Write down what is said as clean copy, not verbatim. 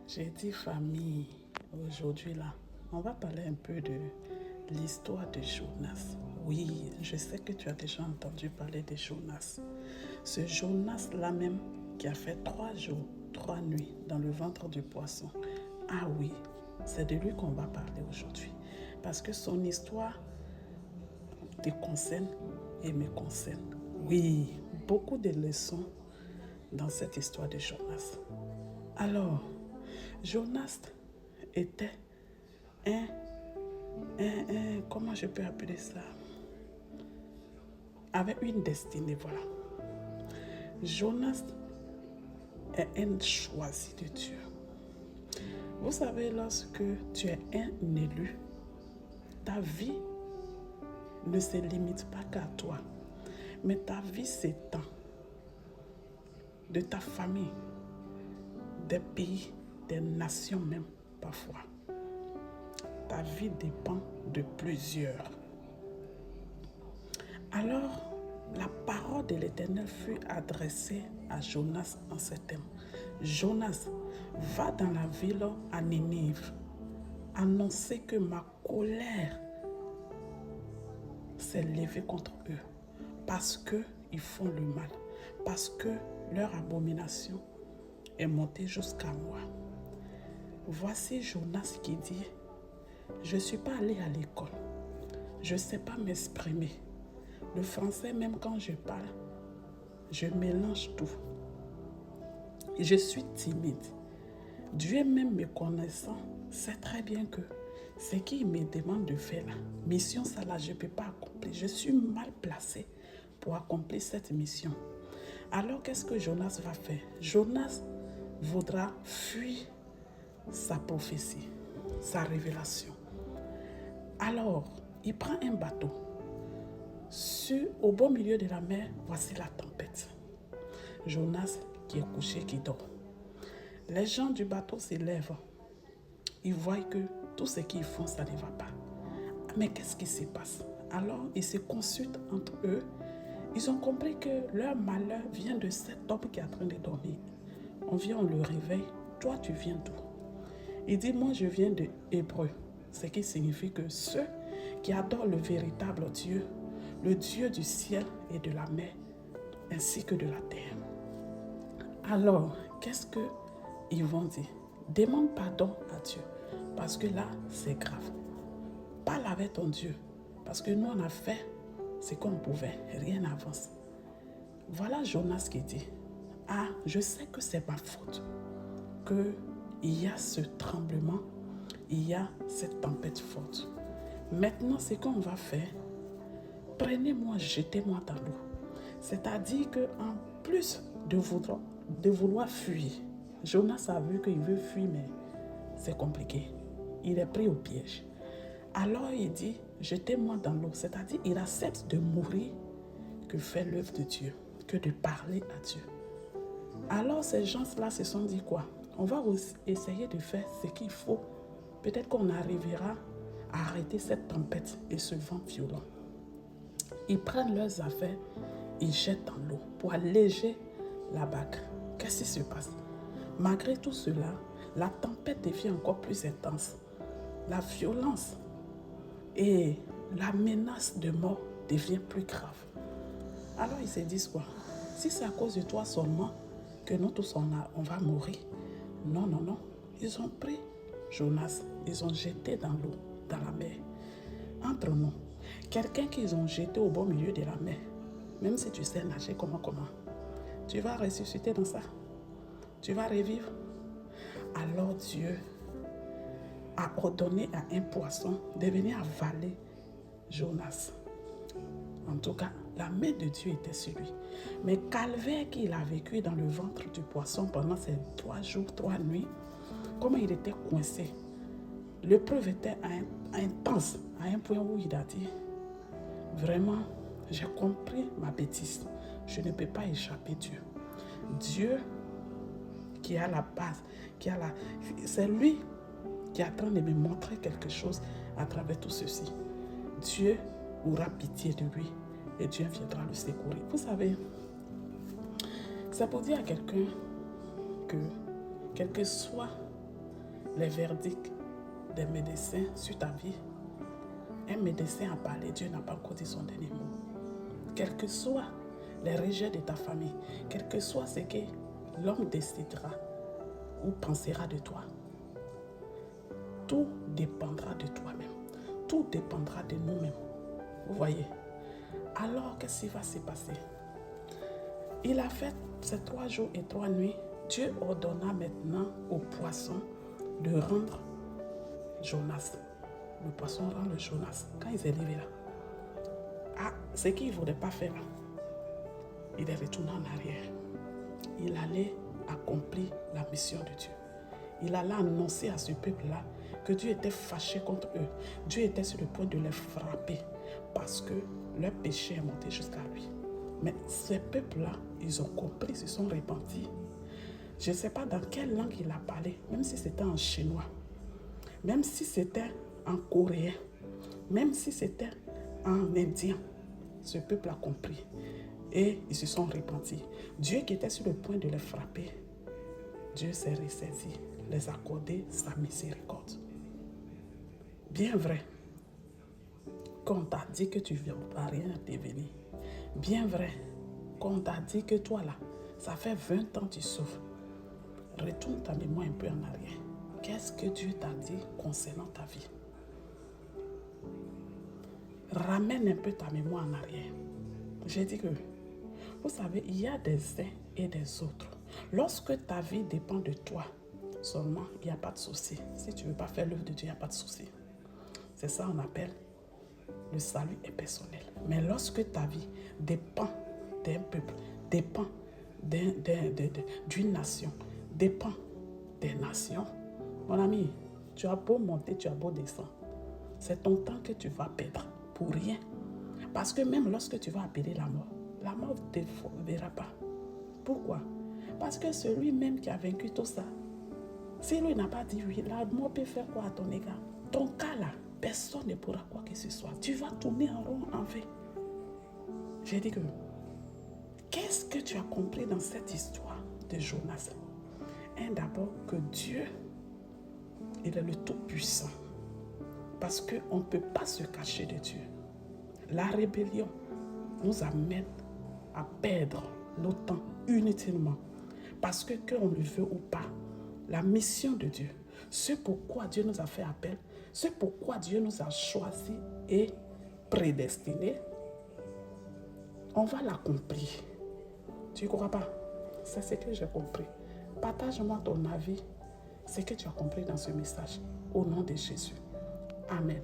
J'ai dit famille, aujourd'hui là, on va parler un peu de l'histoire de Jonas. Oui, je sais que tu as déjà entendu parler de Jonas. Ce Jonas là même qui a fait 3 jours, 3 nuits dans le ventre du poisson. Ah oui, c'est de lui qu'on va parler aujourd'hui. Parce que son histoire te concerne et me concerne. Oui, beaucoup de leçons dans cette histoire de Jonas. Alors, Jonas était un, comment je peux appeler ça, avait une destinée, voilà. Jonas est un choisi de Dieu. Vous savez, lorsque tu es un élu, ta vie ne se limite pas qu'à toi, mais ta vie s'étend de ta famille, des pays, des nations même parfois. Ta vie dépend de plusieurs. Alors, la parole de l'Éternel fut adressée à Jonas en ces termes. Jonas, va dans la ville à Ninive, annoncer que ma colère s'est levée contre eux, parce qu'ils font le mal, parce que leur abomination est montée jusqu'à moi. Voici Jonas qui dit, je ne suis pas allé à l'école, je ne sais pas m'exprimer. Le français, même quand je parle, je mélange tout. Je suis timide. Dieu même me connaissant sait très bien que ce qu'il me demande de faire là, mission ça là, je ne peux pas accomplir. Je suis mal placé pour accomplir cette mission. Alors qu'est-ce que Jonas va faire? Jonas voudra fuir sa prophétie, sa révélation. Alors, il prend un bateau. Au beau milieu de la mer, voici la tempête. Jonas qui est couché, qui dort. Les gens du bateau s'élèvent. Ils voient que tout ce qu'ils font, ça ne va pas. Mais qu'est-ce qui se passe? Alors, ils se consultent entre eux. Ils ont compris que leur malheur vient de cet homme qui est en train de dormir. On vient, on le réveille. Toi, tu viens d'où? Il dit, moi, je viens de Hébreu. Ce qui signifie que ceux qui adorent le véritable Dieu, le Dieu du ciel et de la mer, ainsi que de la terre. Alors, qu'est-ce qu'ils vont dire? Demande pardon à Dieu, parce que là, c'est grave. Parle avec ton Dieu, parce que nous, on a fait ce qu'on pouvait, rien n'avance. Voilà Jonas qui dit, ah, je sais que c'est ma faute, qu'il y a ce tremblement, il y a cette tempête forte. Maintenant, ce qu'on va faire, prenez-moi, jetez-moi dans l'eau. C'est-à-dire qu'en plus de vouloir fuir, Jonas a vu qu'il veut fuir, mais c'est compliqué. Il est pris au piège. Alors il dit, jetez-moi dans l'eau. C'est-à-dire il accepte de mourir que fait l'œuvre de Dieu, que de parler à Dieu. Alors ces gens-là se sont dit quoi? On va essayer de faire ce qu'il faut. Peut-être qu'on arrivera à arrêter cette tempête et ce vent violent. Ils prennent leurs affaires, ils jettent dans l'eau pour alléger la barque. Qu'est-ce qui se passe? Malgré tout cela, la tempête devient encore plus intense. La violence et la menace de mort devient plus grave. Alors ils se disent quoi? Si c'est à cause de toi seulement que nous tous on va mourir. Non, non, non. Ils ont pris Jonas, ils ont jeté dans l'eau, dans la mer. Entre nous, quelqu'un qu'ils ont jeté au beau milieu de la mer, même si tu sais nager comment, tu vas ressusciter dans ça. Tu vas revivre. Alors Dieu a ordonné à un poisson de venir avaler Jonas. En tout cas, la main de Dieu était sur lui. Mais calvaire qu'il a vécu dans le ventre du poisson pendant ces 3 jours, 3 nuits, comment il était coincé. L'épreuve était intense, à un point où il a dit, vraiment, j'ai compris ma bêtise. Je ne peux pas échapper Dieu. Dieu qui a la base, c'est lui qui est en train de me montrer quelque chose à travers tout ceci. Dieu aura pitié de lui et Dieu viendra le secourir. Vous savez, ça peut dire à quelqu'un que, quel que soit les verdicts des médecins sur ta vie. Un médecin a parlé, Dieu n'a pas encore dit son dernier mot. Quels que soient les rejets de ta famille, quel que soit ce que l'homme décidera ou pensera de toi, tout dépendra de toi-même. Tout dépendra de nous-mêmes. Vous voyez? Alors, qu'est-ce qui va se passer? Il a fait ces 3 jours et 3 nuits. Dieu ordonna maintenant au poisson de rendre Jonas. Le poisson rend le Jonas. Quand ils est arrivé là, ce qu'il ne voulait pas faire là, il est retourné en arrière. Il allait accomplir la mission de Dieu. Il allait annoncer à ce peuple-là que Dieu était fâché contre eux. Dieu était sur le point de les frapper parce que leur péché est monté jusqu'à lui. Mais ces peuples-là, ils ont compris, ils se sont repentis. Je ne sais pas dans quelle langue il a parlé, même si c'était en chinois, même si c'était en coréen, même si c'était en indien. Ce peuple a compris et ils se sont repentis. Dieu qui était sur le point de les frapper, Dieu s'est ressaisi, les accorder sa miséricorde. Bien vrai, quand on t'a dit que tu ne vas rien devenir, bien vrai, quand on t'a dit que toi là, ça fait 20 ans que tu souffres, retourne ta mémoire un peu en arrière. Qu'est-ce que Dieu t'a dit concernant ta vie? Ramène un peu ta mémoire en arrière. J'ai dit que, vous savez, il y a des uns et des autres. Lorsque ta vie dépend de toi seulement, il n'y a pas de souci. Si tu ne veux pas faire l'œuvre de Dieu, il n'y a pas de souci. C'est ça qu'on appelle le salut est personnel. Mais lorsque ta vie dépend d'un peuple, dépend d'une nation, dépend des nations, mon ami, tu as beau monter, tu as beau descendre. C'est ton temps que tu vas perdre pour rien. Parce que même lorsque tu vas appeler la mort ne te verra pas. Pourquoi? Parce que celui même qui a vaincu tout ça, si lui n'a pas dit oui, la mort peut faire quoi à ton égard? Ton cas là, personne ne pourra quoi que ce soit. Tu vas tourner en rond en fait. J'ai dit que, qu'est-ce que tu as compris dans cette histoire de Jonas? D'abord que Dieu, il est le Tout-Puissant. Parce qu'on ne peut pas se cacher de Dieu. La rébellion nous amène à perdre notre temps inutilement. Parce que, qu'on le veut ou pas, la mission de Dieu, ce pourquoi Dieu nous a fait appel, ce pourquoi Dieu nous a choisis et prédestinés, on va l'accomplir. Tu ne crois pas? C'est ce que j'ai compris. Partage-moi ton avis, ce que tu as compris dans ce message. Au nom de Jésus. Amen.